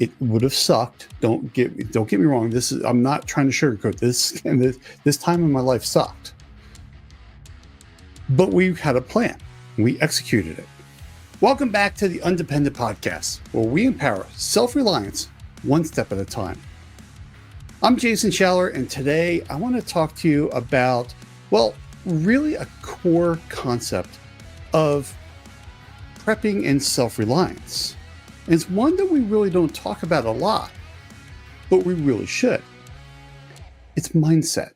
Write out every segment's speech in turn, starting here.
It would have sucked. Don't get me wrong. I'm not trying to sugarcoat this. And this time in my life sucked. But we had a plan. We executed it. Welcome back to the Undependent Podcast, where we empower self-reliance one step at a time. I'm Jason Schaller, and today I want to talk to you about, really a core concept of prepping and self-reliance. And it's one that we really don't talk about a lot, but we really should. It's mindset.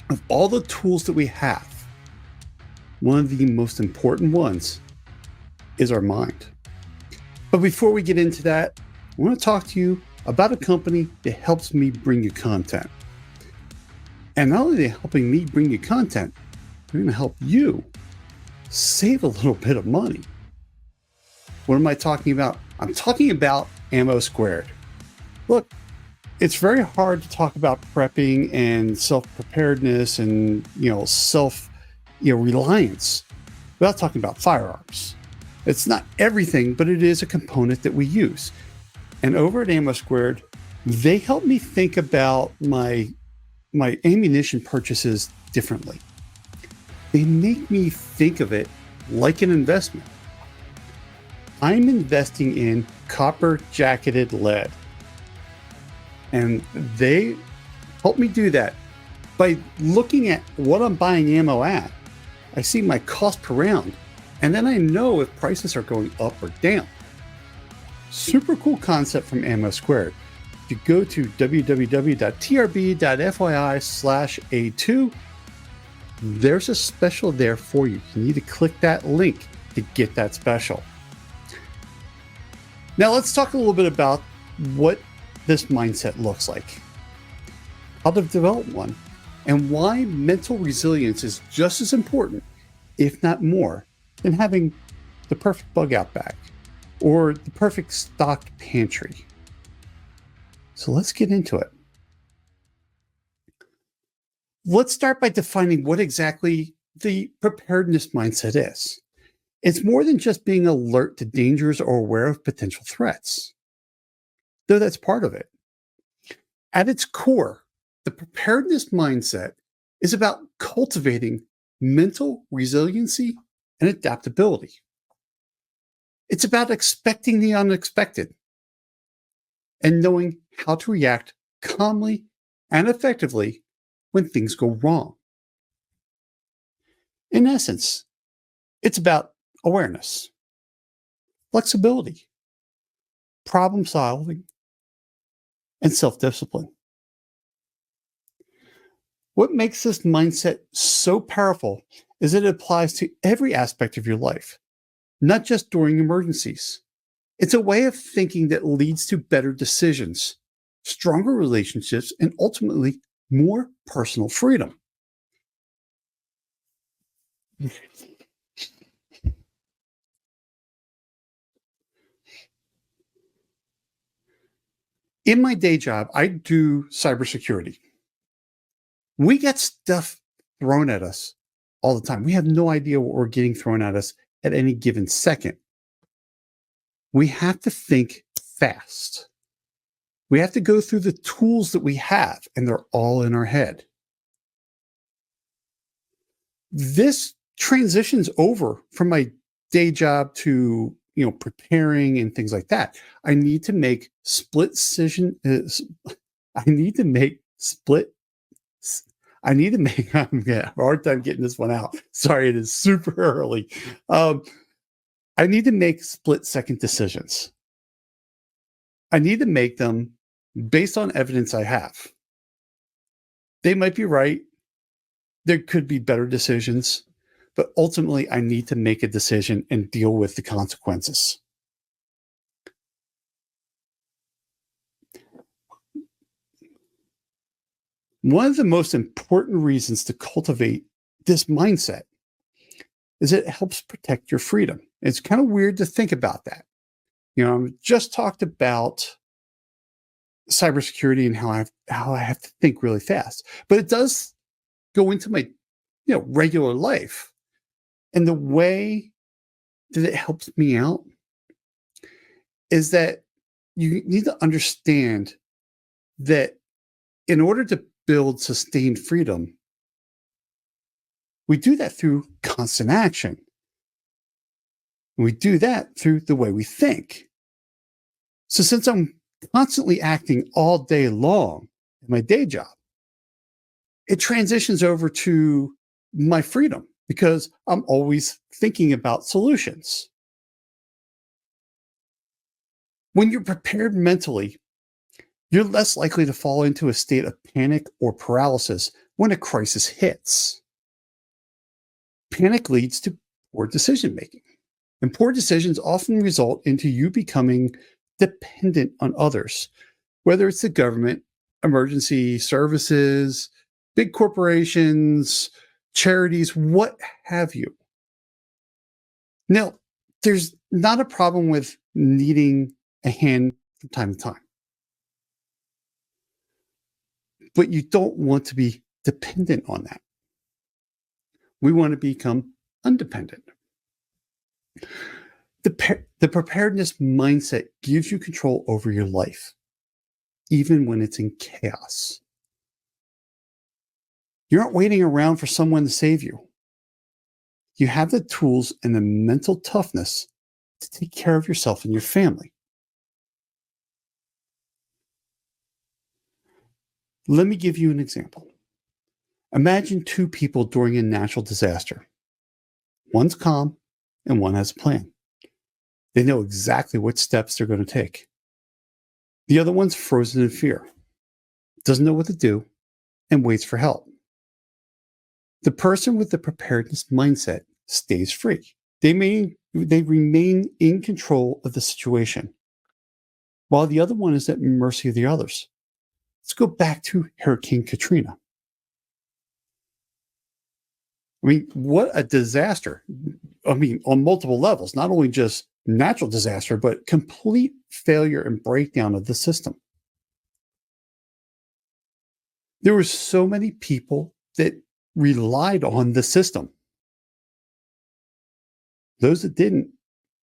Of all the tools that we have, one of the most important ones is our mind. But before we get into that, I want to talk to you about a company that helps me bring you content. And not only are they helping me bring you content, they're going to help you save a little bit of money. What am I talking about? I'm talking about Ammo Squared. Look, it's very hard to talk about prepping and self-preparedness and, reliance without talking about firearms. It's not everything, but it is a component that we use. And over at Ammo Squared, they help me think about my ammunition purchases differently. They make me think of it like an investment. I'm investing in copper-jacketed lead. And they help me do that by looking at what I'm buying ammo at. I see my cost per round, and then I know if prices are going up or down. Super cool concept from Ammo Squared. If you go to www.trb.fyi/A2, there's a special there for you. You need to click that link to get that special. Now let's talk a little bit about what this mindset looks like, how to develop one, and why mental resilience is just as important, if not more, than having the perfect bug out bag or the perfect stocked pantry. So let's get into it. Let's start by defining what exactly the preparedness mindset is. It's more than just being alert to dangers or aware of potential threats, though that's part of it. At its core, the preparedness mindset is about cultivating mental resiliency and adaptability. It's about expecting the unexpected and knowing how to react calmly and effectively when things go wrong. In essence, it's about awareness, flexibility, problem solving, and self-discipline. What makes this mindset so powerful is that it applies to every aspect of your life, not just during emergencies. It's a way of thinking that leads to better decisions, stronger relationships, and ultimately more personal freedom. In my day job, I do cybersecurity. We get stuff thrown at us all the time. We have no idea what we're getting thrown at us at any given second. We have to think fast. We have to go through the tools that we have, and they're all in our head. This transitions over from my day job to preparing and things like that. I need to make split decision. I'm having a hard time getting this one out. Sorry, it is super early. I need to make split-second decisions. I need to make them based on evidence I have. They might be right. There could be better decisions, but ultimately I need to make a decision and deal with the consequences. One of the most important reasons to cultivate this mindset is it helps protect your freedom. It's kind of weird to think about that. I just talked about cybersecurity and how I have to think really fast, but it does go into my regular life. And the way that it helps me out is that you need to understand that in order to build sustained freedom, we do that through constant action. We do that through the way we think. So since I'm constantly acting all day long in my day job, it transitions over to my freedom because I'm always thinking about solutions. When you're prepared mentally, you're less likely to fall into a state of panic or paralysis when a crisis hits. Panic leads to poor decision making, and poor decisions often result into you becoming dependent on others, whether it's the government, emergency services, big corporations, charities, what have you. Now, there's not a problem with needing a hand from time to time, but you don't want to be dependent on that. We want to become undependent. The preparedness mindset gives you control over your life, even when it's in chaos. You aren't waiting around for someone to save you. You have the tools and the mental toughness to take care of yourself and your family. Let me give you an example. Imagine two people during a natural disaster. One's calm and one has a plan. They know exactly what steps they're going to take. The other one's frozen in fear, doesn't know what to do, and waits for help. The person with the preparedness mindset stays free. They remain in control of the situation, while the other one is at mercy of the others. Let's go back to Hurricane Katrina. I mean, what a disaster. I mean, on multiple levels, not only just natural disaster, but complete failure and breakdown of the system. There were so many people that relied on the system. Those that didn't,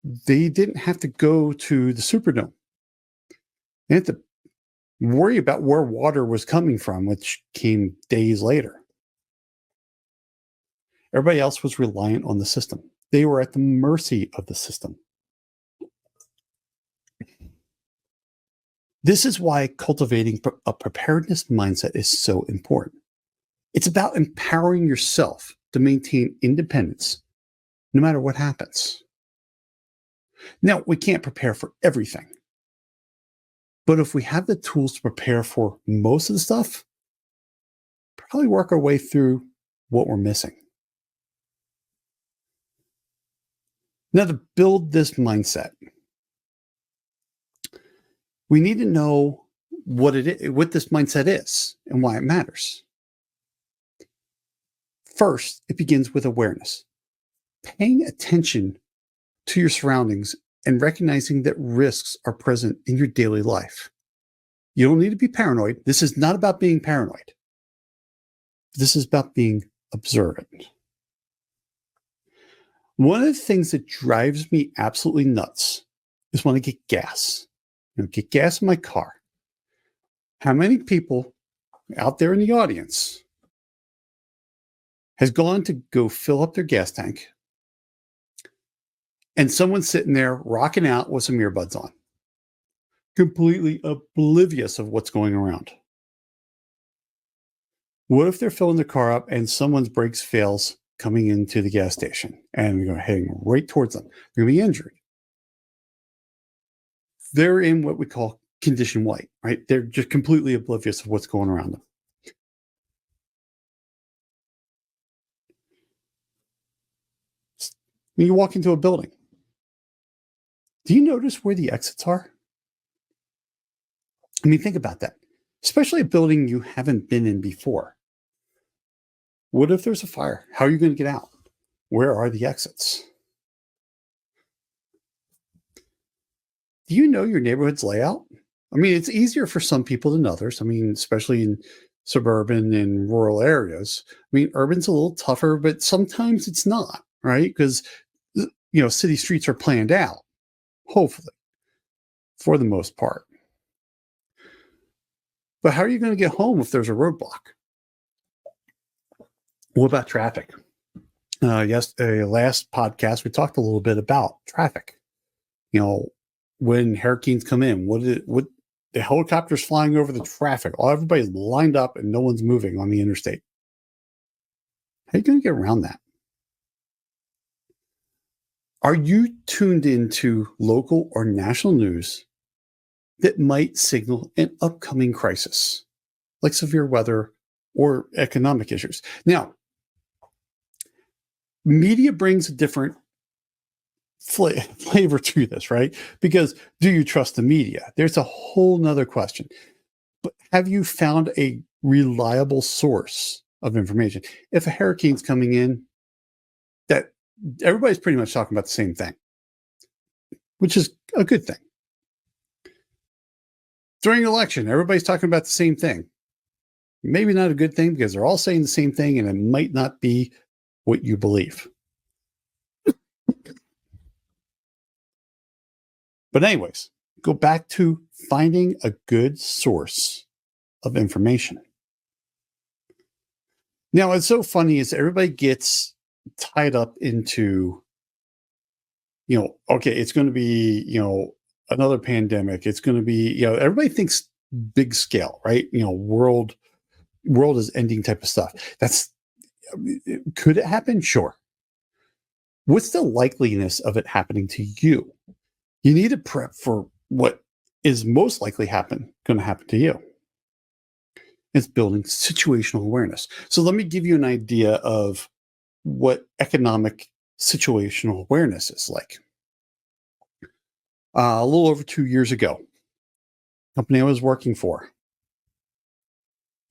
they didn't have to go to the Superdome. They had to worry about where water was coming from, which came days later. Everybody else was reliant on the system. They were at the mercy of the system. This is why cultivating a preparedness mindset is so important. It's about empowering yourself to maintain independence no matter what happens. Now, we can't prepare for everything, but if we have the tools to prepare for most of the stuff, probably work our way through what we're missing. Now, to build this mindset, we need to know what this mindset is and why it matters. First, it begins with awareness, paying attention to your surroundings and recognizing that risks are present in your daily life. You don't need to be paranoid. This is not about being paranoid. This is about being observant. One of the things that drives me absolutely nuts is when I get gas. Get gas in my car. How many people out there in the audience has gone to go fill up their gas tank and someone's sitting there rocking out with some earbuds on, completely oblivious of what's going around? What if they're filling their car up and someone's brakes fails coming into the gas station and they're heading right towards them? They're going to be injured. They're in what we call condition white, right? They're just completely oblivious of what's going around them. When you walk into a building, do you notice where the exits are? I mean, think about that. Especially a building you haven't been in before. What if there's a fire? How are you going to get out? Where are the exits? Do you know your neighborhood's layout? I mean, it's easier for some people than others. I mean, especially in suburban and rural areas. I mean, urban's a little tougher, but sometimes it's not, right? Because, city streets are planned out, hopefully, for the most part. But how are you going to get home if there's a roadblock? What about traffic? Last podcast, we talked a little bit about traffic. When hurricanes come in, what the helicopters flying over the traffic, everybody's lined up and no one's moving on the interstate. How are you going to get around that? Are you tuned into local or national news that might signal an upcoming crisis, like severe weather or economic issues? Now, media brings a different flavor to this, right? Because do you trust the media? There's a whole nother question. But have you found a reliable source of information? If a hurricane's coming in, that everybody's pretty much talking about the same thing, which is a good thing. During an election, everybody's talking about the same thing. Maybe not a good thing because they're all saying the same thing and it might not be what you believe. But anyways, go back to finding a good source of information. Now, what's so funny is everybody gets tied up into, okay, it's going to be, another pandemic. It's going to be, everybody thinks big scale, right? World is ending type of stuff. Could it happen? Sure. What's the likeliness of it happening to you? You need to prep for what is most likely going to happen to you. It's building situational awareness. So let me give you an idea of what economic situational awareness is like. A little over 2 years ago, the company I was working for,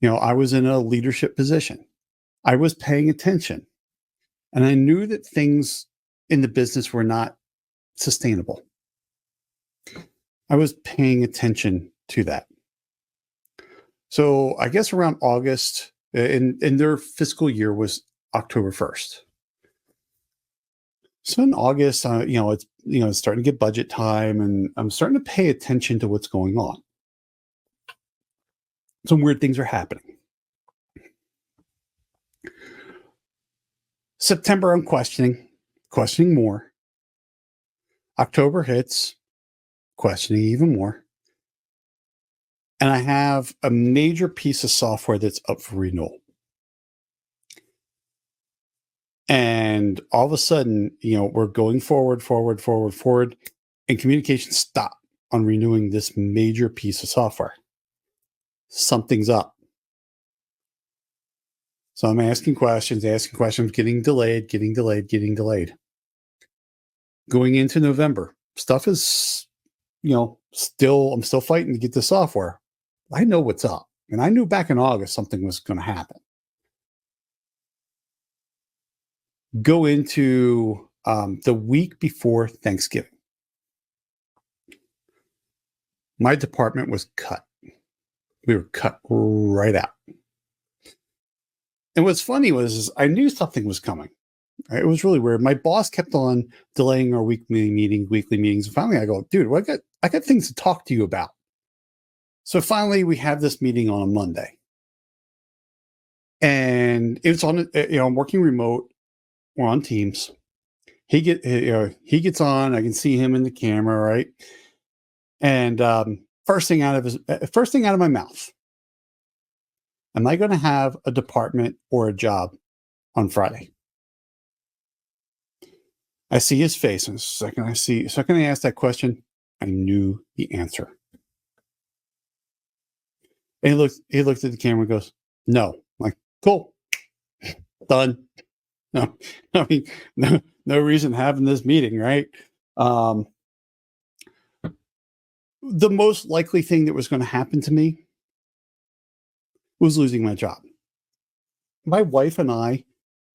I was in a leadership position. I was paying attention, and I knew that things in the business were not sustainable. I was paying attention to that. So I guess around August, and their fiscal year was October 1st. So in August, it's starting to get budget time, and I'm starting to pay attention to what's going on. Some weird things are happening. September, I'm questioning more. October hits, questioning even more. And I have a major piece of software that's up for renewal. And all of a sudden, we're going forward, and communication stop on renewing this major piece of software. Something's up. So I'm asking questions, getting delayed. Going into November, stuff is, I'm still fighting to get the software. I know what's up. And I knew back in August something was going to happen. Go into the week before Thanksgiving. My department was cut. We were cut right out. And what's funny was I knew something was coming. It was really weird. My boss kept on delaying our weekly meetings. And finally I go, dude, I got things to talk to you about. So finally we have this meeting on a Monday. And it's on, I'm working remote. We're on Teams. He gets on. I can see him in the camera, right? And first thing out of my mouth, am I going to have a department or a job on Friday? I see his face, and the second I asked that question, I knew the answer. And he looked at the camera and goes, "No." I'm like, cool, done. No, I mean, no reason having this meeting, right? The most likely thing that was going to happen to me was losing my job. My wife and I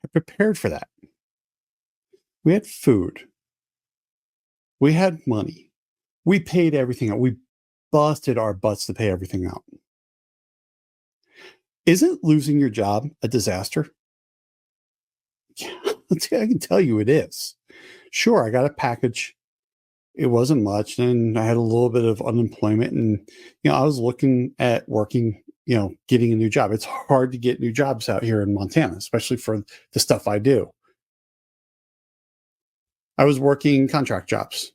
had prepared for that. We had food. We had money. We paid everything out. We busted our butts to pay everything out. Isn't losing your job a disaster? I can tell you it is. Sure, I got a package. It wasn't much. And I had a little bit of unemployment. And, I was looking at working getting a new job. It's hard to get new jobs out here in Montana, especially for the stuff I do. I was working contract jobs.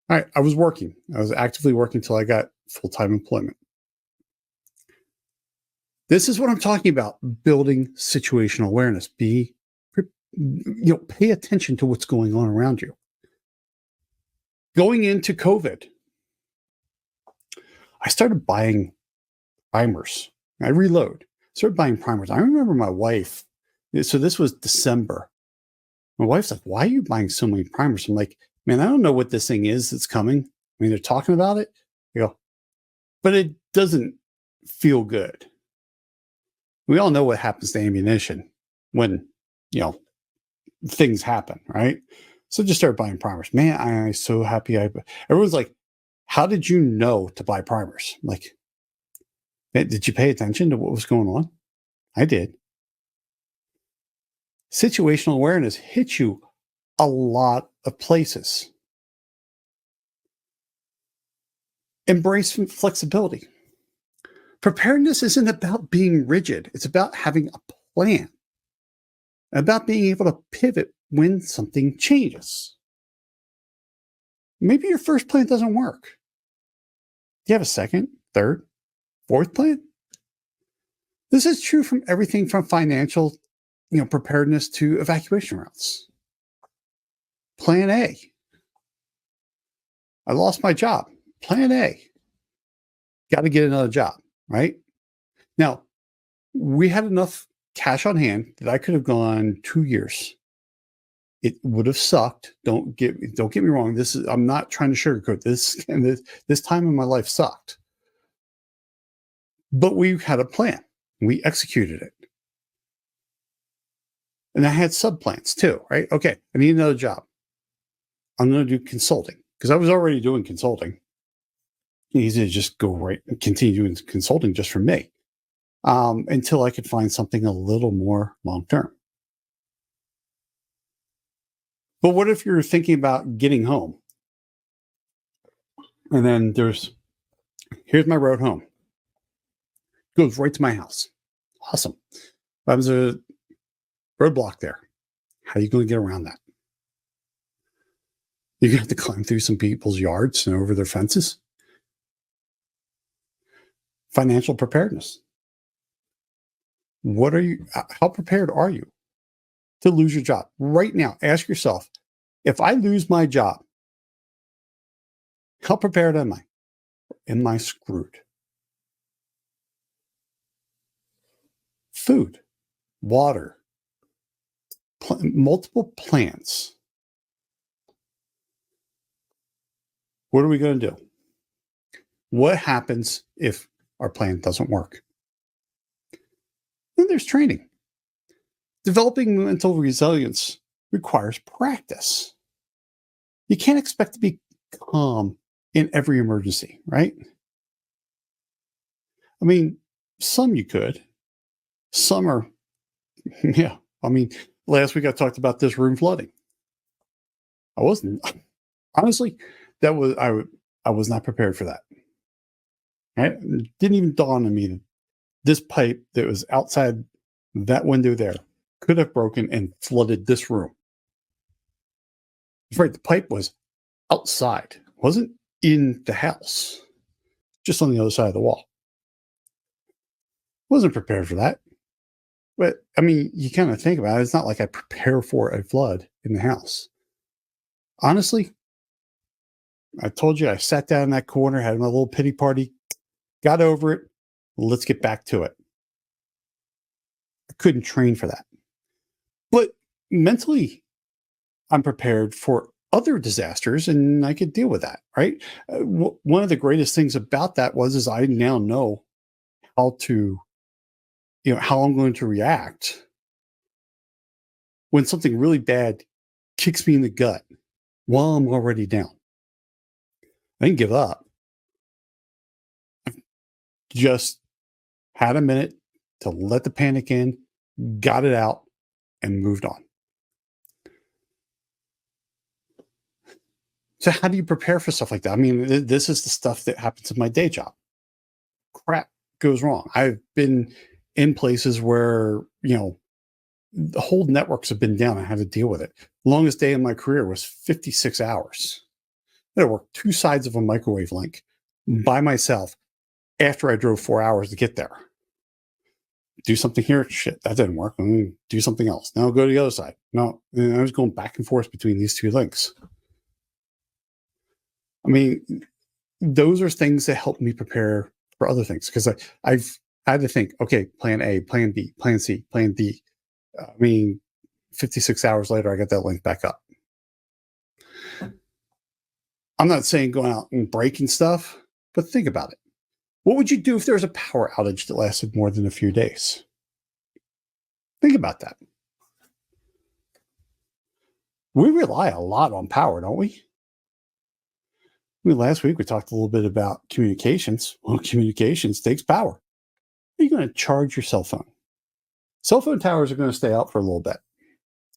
I was actively working until I got full-time employment. This is what I'm talking about, building situational awareness. Pay attention to what's going on around you. Going into COVID, I started buying primers. I started buying primers. I remember my wife, so this was December. My wife's like, why are you buying so many primers? I'm like, man, I don't know what this thing is that's coming. I mean, they're talking about it. I go, but it doesn't feel good. We all know what happens to ammunition when, things happen, right? So just start buying primers. Man, I'm so happy. Everyone's like, how did you know to buy primers? I'm like, did you pay attention to what was going on? I did. Situational awareness hits you a lot of places. Embrace flexibility. Preparedness isn't about being rigid. It's about having a plan, about being able to pivot when something changes. Maybe your first plan doesn't work. Do you have a second, third, fourth plan? This is true from everything from financial, preparedness to evacuation routes. Plan A. I lost my job. Plan A. Got to get another job, right? Now, we had enough cash on hand that I could have gone 2 years. It would have sucked. Don't get me wrong. I'm not trying to sugarcoat this. And this time in my life sucked. But we had a plan. We executed it. And I had sub-plans too, right? Okay, I need another job. I'm going to do consulting because I was already doing consulting. Easy to just go right and continue doing consulting just for me until I could find something a little more long-term. But what if you're thinking about getting home? And then here's my road home. It goes right to my house. Awesome. There's a roadblock there. How are you going to get around that? You're going to have to climb through some people's yards and over their fences. Financial preparedness. How prepared are you to lose your job? Right now, ask yourself, if I lose my job, how prepared am I? Am I screwed? Food, water, multiple plans. What are we going to do? What happens if our plan doesn't work? Then there's training. Developing mental resilience requires practice. You can't expect to be calm in every emergency, right? I mean, some you could. Some are, yeah. I mean, last week I talked about this room flooding. I wasn't, honestly, I was not prepared for that. Right? It didn't even dawn on me that this pipe that was outside that window there could have broken and flooded this room. Right, the pipe was outside, it wasn't in the house, just on the other side of the wall. Wasn't prepared for that. But I mean, you kind of think about it, it's not like I prepare for a flood in the house. Honestly, I told you I sat down in that corner, had my little pity party, got over it. Let's get back to it. I couldn't train for that. But mentally, I'm prepared for other disasters and I could deal with that, right? One of the greatest things about that is I now know how I'm going to react when something really bad kicks me in the gut while I'm already down. I didn't give up. Just had a minute to let the panic in, got it out, and moved on. So how do you prepare for stuff like that? I mean, this is the stuff that happens in my day job. Crap goes wrong. I've been in places where, the whole networks have been down. I had to deal with it. The longest day in my career was 56 hours. I had to work two sides of a microwave link by myself after I drove 4 hours to get there. Do something here. Shit, that didn't work. Do something else. Now go to the other side. No, and I was going back and forth between these two links. I mean, those are things that help me prepare for other things, because I've had to think, okay, plan A, plan B, plan C, plan D. 56 hours later, I got that link back up. I'm not saying going out and breaking stuff, but think about it. What would you do if there was a power outage that lasted more than a few days? Think about that. We rely a lot on power, don't we? Last week we talked a little bit about communications. Well, communications takes power. Are you going to charge your cell phone? Cell phone towers are going to stay out for a little bit.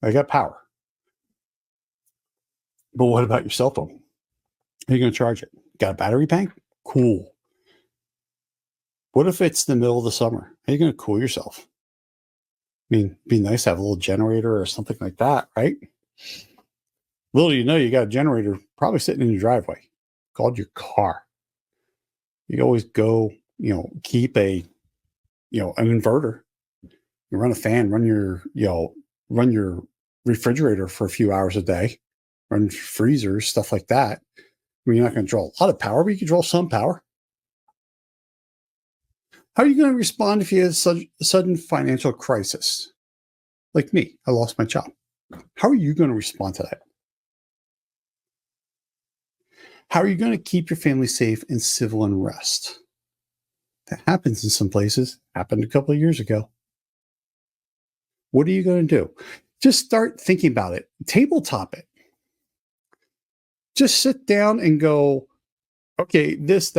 They got power. But what about your cell phone? Are you going to charge it? Got a battery bank? Cool. What if it's the middle of the summer? How are you going to cool yourself? It'd be nice to have a little generator or something like that, right? Little do you know, you got a generator probably sitting in your driveway called your car. You always go, keep an inverter. You run a fan, run your refrigerator for a few hours a day, run freezers, stuff like that. You're not going to draw a lot of power, but you can draw some power. How are you going to respond if you have a sudden financial crisis? Like me, I lost my job. How are you going to respond to that? How are you going to keep your family safe in civil unrest? That happens in some places. Happened a couple of years ago. What are you going to do? Just start thinking about it. Tabletop it. Just sit down and go, okay, this.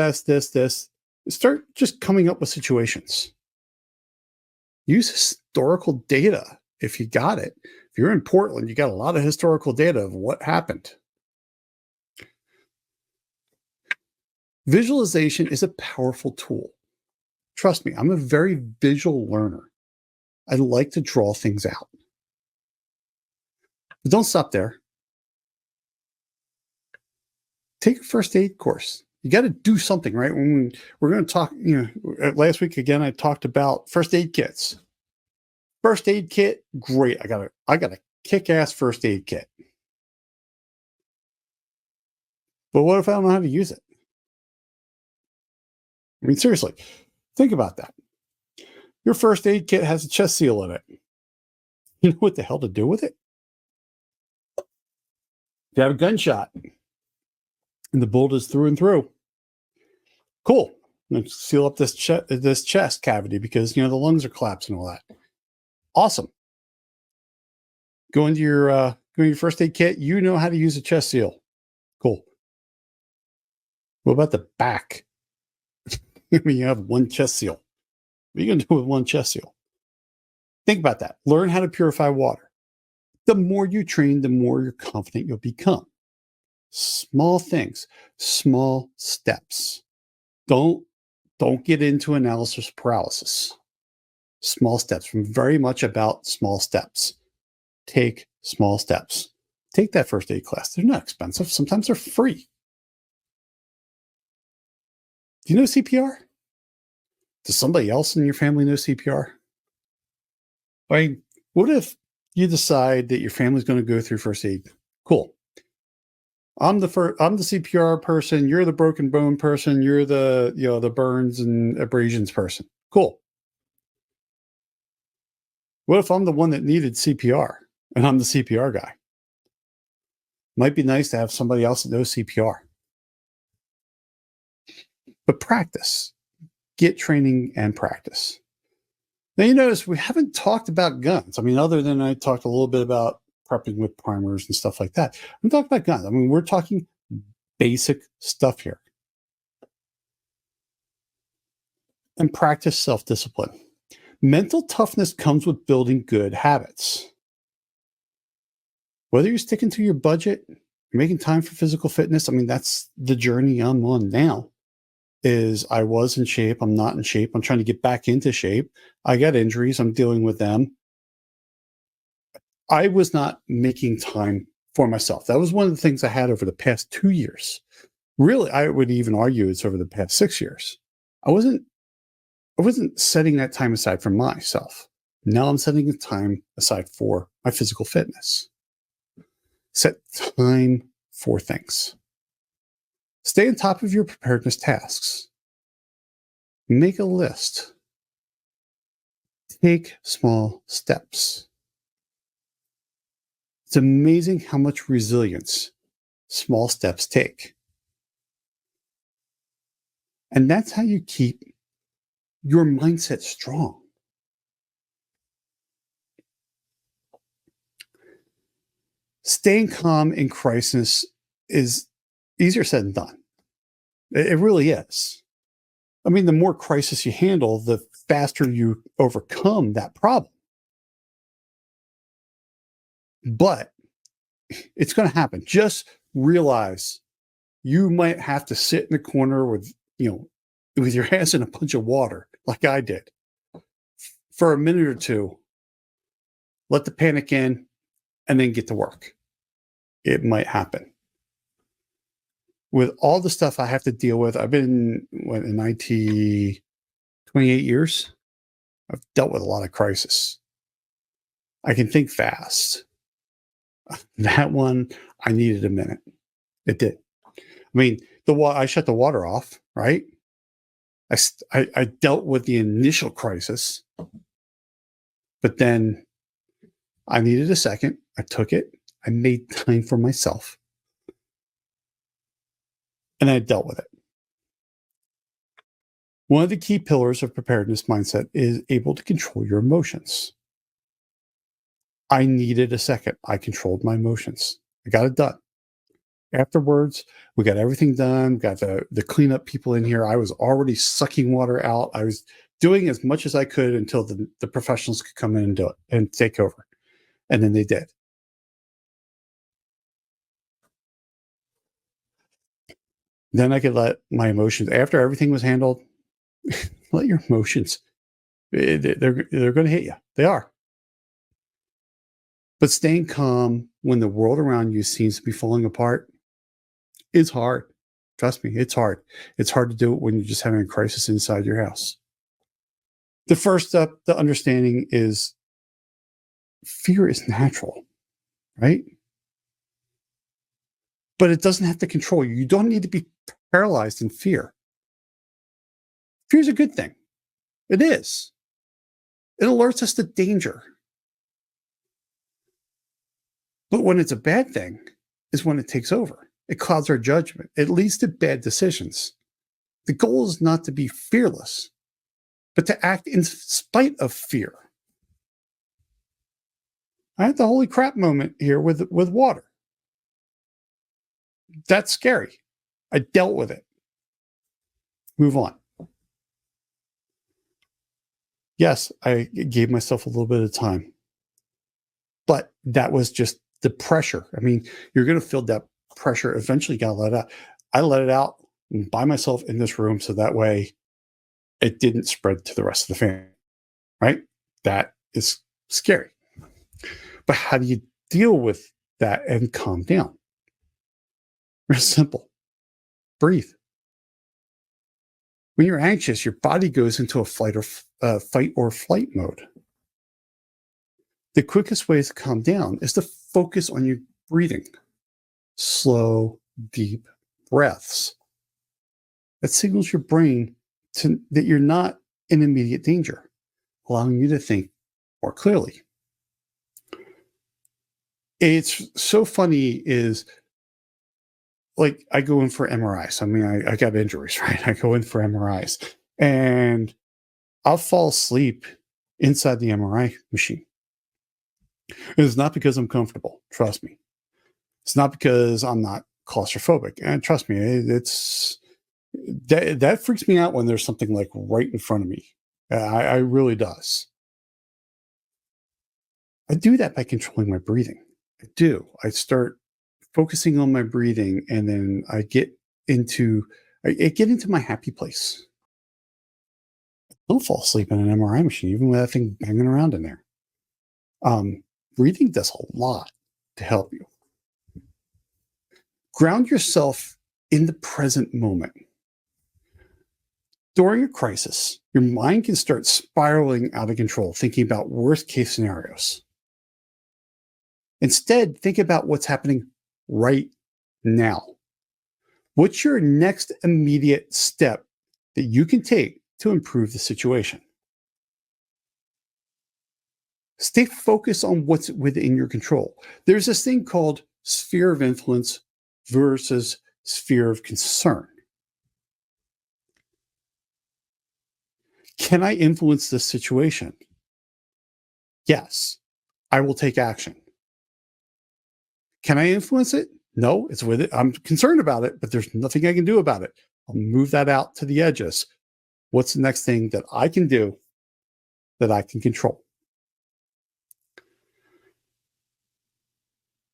Start just coming up with situations. Use historical data if you got it. If you're in Portland, you got a lot of historical data of what happened. Visualization is a powerful tool. Trust me, I'm a very visual learner. I like to draw things out. But don't stop there. Take a first aid course. You got to do something, right? When we're going to talk, last week again, I talked about first aid kits. First aid kit, great. I got a kick-ass first aid kit. But what if I don't know how to use it? Seriously, think about that. Your first aid kit has a chest seal in it. You know what the hell to do with it? If you have a gunshot and the bullet is through and through, cool. Let's seal up this chest cavity because, the lungs are collapsed and all that. Awesome. Go into your first aid kit. You know how to use a chest seal. Cool. What about the back? You have one chest seal. What are you going to do with one chest seal? Think about that. Learn how to purify water. The more you train, the more you're confident you'll become. Small things, small steps. Don't get into analysis paralysis. Small steps. I'm very much about small steps. Take small steps. Take that first aid class. They're not expensive. Sometimes they're free. Do you know CPR? Does somebody else in your family know CPR? What if you decide that your family's going to go through first aid? Cool. I'm the CPR person. You're the broken bone person. You're the burns and abrasions person. Cool. What if I'm the one that needed CPR and I'm the CPR guy? Might be nice to have somebody else that knows CPR. But practice. Get training and practice. Now, you notice we haven't talked about guns. Other than I talked a little bit about prepping with primers and stuff like that. I'm talking about guns. We're talking basic stuff here. And practice self-discipline. Mental toughness comes with building good habits. Whether you're sticking to your budget, you're making time for physical fitness, that's the journey I'm on now. is I was in shape. I'm not in shape. I'm trying to get back into shape. I got injuries. I'm dealing with them. I was not making time for myself. That was one of the things I had over the past 2 years. Really, I would even argue it's over the past 6 years. I wasn't setting that time aside for myself. Now I'm setting the time aside for my physical fitness. Set time for things. Stay on top of your preparedness tasks. Make a list. Take small steps. It's amazing how much resilience small steps take. And that's how you keep your mindset strong. Staying calm in crisis is easier said than done. It really is. I mean, the more crisis you handle, the faster you overcome that problem. But it's going to happen. Just realize you might have to sit in the corner with your ass in a bunch of water, like I did, for a minute or two. Let the panic in, and then get to work. It might happen. With all the stuff I have to deal with, I've been in IT 28 years. I've dealt with a lot of crisis. I can think fast. That one, I needed a minute. It did. I mean, I shut the water off, right? I dealt with the initial crisis, but then I needed a second. I took it. I made time for myself. And I dealt with it. One of the key pillars of preparedness mindset is able to control your emotions. I needed a second. I controlled my emotions. I got it done. Afterwards, we got everything done. Got the cleanup people in here. I was already sucking water out. I was doing as much as I could until the professionals could come in and do it and take over. And then they did. Then I could let my emotions, after everything was handled, let your emotions, they're going to hit you. They are. But staying calm when the world around you seems to be falling apart is hard. Trust me, it's hard. It's hard to do it when you're just having a crisis inside your house. The first step to understanding is fear is natural, right? But it doesn't have to control you. You don't need to be paralyzed in fear. Fear is a good thing. It is. It alerts us to danger. But when it's a bad thing is when it takes over. It clouds our judgment. It leads to bad decisions. The goal is not to be fearless, but to act in spite of fear. I had the holy crap moment here with water. That's scary. I dealt with it. Move on. Yes, I gave myself a little bit of time, but that was just the pressure. I mean, you're going to feel that pressure. Eventually, you got to let it out. I let it out by myself in this room, so that way it didn't spread to the rest of the family. Right? That is scary. But how do you deal with that and calm down? Real simple. Breathe. When you're anxious, your body goes into a fight or flight mode. The quickest way to calm down is to focus on your breathing. Slow, deep breaths. That signals your brain that you're not in immediate danger, allowing you to think more clearly. It's so funny is, like, I go in for MRIs. I mean, I got injuries, right? I go in for MRIs and I'll fall asleep inside the MRI machine. It's not because I'm comfortable. Trust me. It's not because I'm not claustrophobic. And trust me, it's that freaks me out when there's something like right in front of me. I really does. I do that by controlling my breathing. I do. I start focusing on my breathing, and then I get into I get into my happy place. Don't fall asleep in an MRI machine, even with that thing banging around in there. Breathing does a lot to help you. Ground yourself in the present moment. During a crisis, your mind can start spiraling out of control, thinking about worst case scenarios. Instead, think about what's happening right now. What's your next immediate step that you can take to improve the situation? Stay focused on what's within your control. There's this thing called sphere of influence versus sphere of concern. Can I influence this situation? Yes, I will take action. Can I influence it? No, it's with it. I'm concerned about it, but there's nothing I can do about it. I'll move that out to the edges. What's the next thing that I can do that I can control?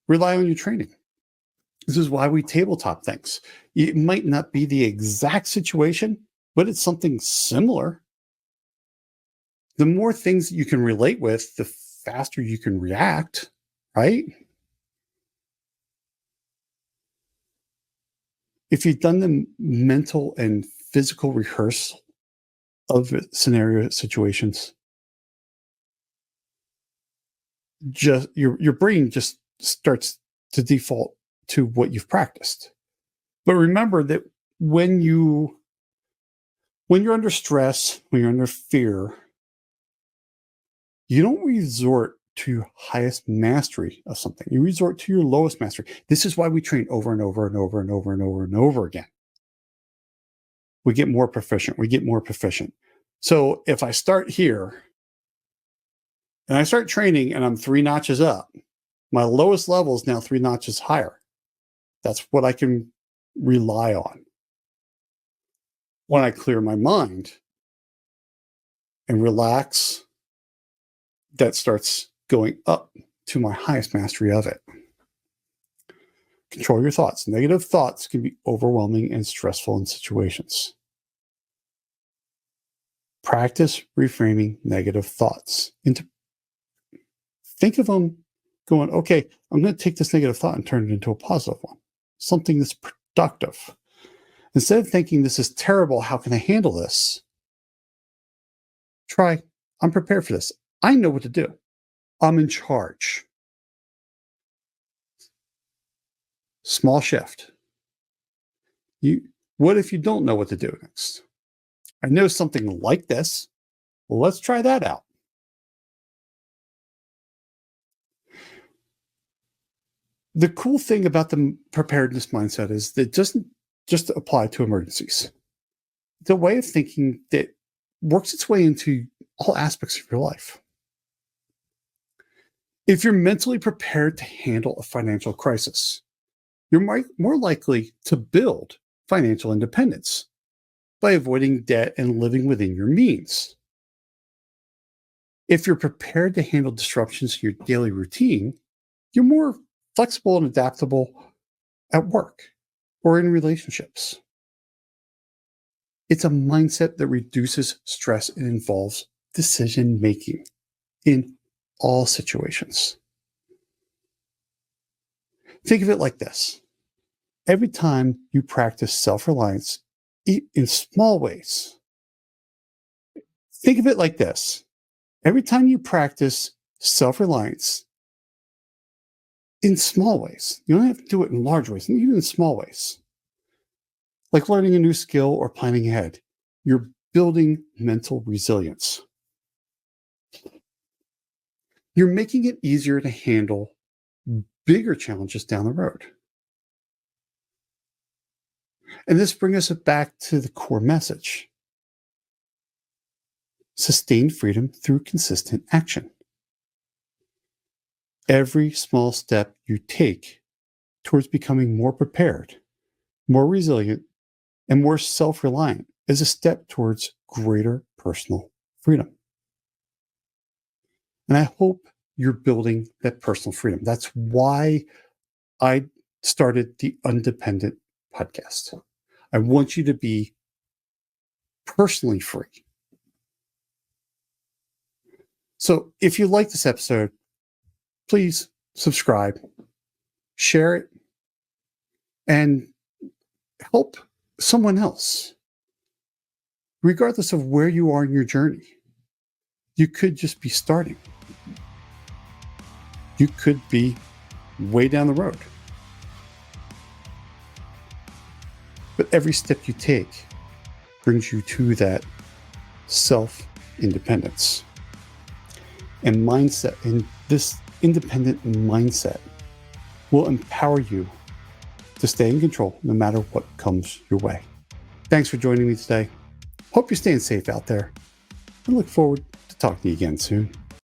Rely on your training. This is why we tabletop things. It might not be the exact situation, but it's something similar. The more things you can relate with, the faster you can react, right? If you've done the mental and physical rehearsal of scenario situations, just your brain just starts to default to what you've practiced. But remember that when you're under stress, when you're under fear, you don't resort to your highest mastery of something. You resort to your lowest mastery. This is why we train over and over and over and over and over and over again. We get more proficient. We get more proficient. So if I start here and I start training and I'm 3 notches up, my lowest level is now 3 notches higher. That's what I can rely on. When I clear my mind and relax, that starts going up to my highest mastery of it. Control your thoughts. Negative thoughts can be overwhelming and stressful in situations. Practice reframing negative thoughts think of them going, okay, I'm going to take this negative thought and turn it into a positive one, something that's productive. Instead of thinking this is terrible, how can I handle this? Try, I'm prepared for this. I know what to do. I'm in charge. Small shift. What if you don't know what to do next? I know something like this. Well, let's try that out. The cool thing about the preparedness mindset is that it doesn't just apply to emergencies. It's a way of thinking that works its way into all aspects of your life. If you're mentally prepared to handle a financial crisis, you're more likely to build financial independence by avoiding debt and living within your means. If you're prepared to handle disruptions to your daily routine, you're more flexible and adaptable at work or in relationships. It's a mindset that reduces stress and involves decision making in all situations. Think of it like this. Every time you practice self-reliance in small ways, think of it like this. Every time you practice self-reliance in small ways, you don't have to do it in large ways, even in small ways, like learning a new skill or planning ahead, you're building mental resilience. You're making it easier to handle bigger challenges down the road. And this brings us back to the core message. Sustained freedom through consistent action. Every small step you take towards becoming more prepared, more resilient, and more self-reliant is a step towards greater personal freedom. And I hope you're building that personal freedom. That's why I started the Undependent Podcast. I want you to be personally free. So if you like this episode, please subscribe, share it, and help someone else. Regardless of where you are in your journey, you could just be starting. You could be way down the road. But every step you take brings you to that self-independence. And mindset, and this independent mindset will empower you to stay in control no matter what comes your way. Thanks for joining me today. Hope you're staying safe out there. I look forward to talking to you again soon.